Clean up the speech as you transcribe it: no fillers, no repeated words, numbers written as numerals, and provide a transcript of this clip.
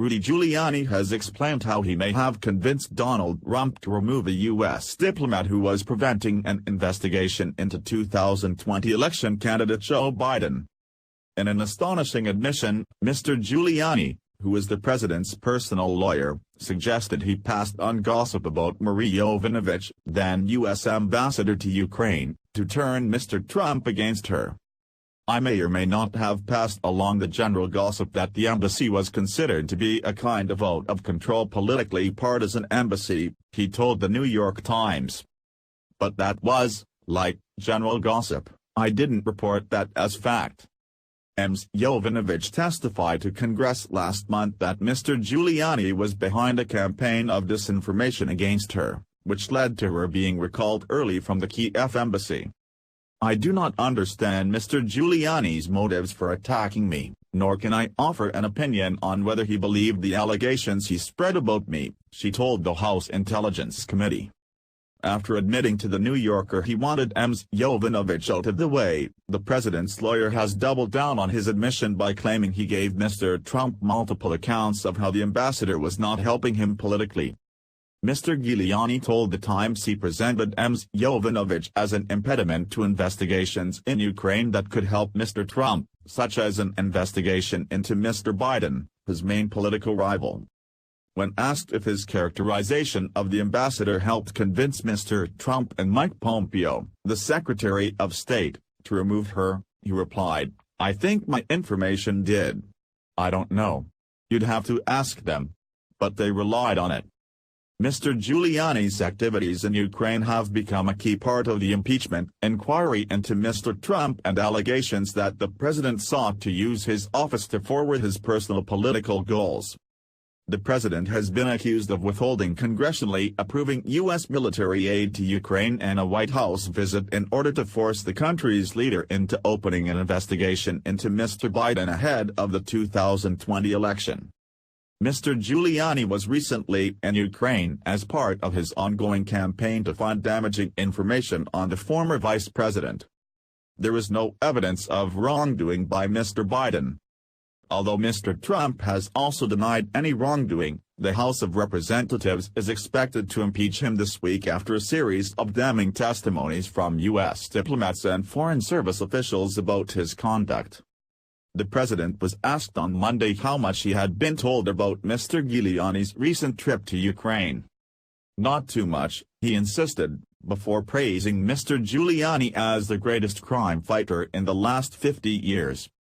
Rudy Giuliani has explained how he may have convinced Donald Trump to remove a U.S. diplomat who was preventing an investigation into 2020 election candidate Joe Biden. In an astonishing admission, Mr. Giuliani, who is the president's personal lawyer, suggested he passed on gossip about Marie Yovanovitch, then U.S. ambassador to Ukraine, to turn Mr. Trump against her. "I may or may not have passed along the general gossip that the embassy was considered to be a kind of out-of-control politically partisan embassy," he told the New York Times. "But that was, like, general gossip. I didn't report that as fact." Ms. Yovanovitch testified to Congress last month that Mr. Giuliani was behind a campaign of disinformation against her, which led to her being recalled early from the Kiev embassy. "I do not understand Mr. Giuliani's motives for attacking me, nor can I offer an opinion on whether he believed the allegations he spread about me," she told the House Intelligence Committee. After admitting to The New Yorker he wanted Ms. Yovanovitch out of the way, the president's lawyer has doubled down on his admission by claiming he gave Mr. Trump multiple accounts of how the ambassador was not helping him politically. Mr. Giuliani told The Times he presented Ms. Yovanovitch as an impediment to investigations in Ukraine that could help Mr. Trump, such as an investigation into Mr. Biden, his main political rival. When asked if his characterization of the ambassador helped convince Mr. Trump and Mike Pompeo, the Secretary of State, to remove her, he replied, "I think my information did. I don't know. You'd have to ask them. But they relied on it." Mr. Giuliani's activities in Ukraine have become a key part of the impeachment inquiry into Mr. Trump and allegations that the president sought to use his office to forward his personal political goals. The president has been accused of withholding congressionally approving U.S. military aid to Ukraine and a White House visit in order to force the country's leader into opening an investigation into Mr. Biden ahead of the 2020 election. Mr. Giuliani was recently in Ukraine as part of his ongoing campaign to find damaging information on the former vice president. There is no evidence of wrongdoing by Mr. Biden. Although Mr. Trump has also denied any wrongdoing, the House of Representatives is expected to impeach him this week after a series of damning testimonies from U.S. diplomats and Foreign Service officials about his conduct. The president was asked on Monday how much he had been told about Mr. Giuliani's recent trip to Ukraine. "Not too much," he insisted, before praising Mr. Giuliani as the greatest crime fighter in the last 50 years.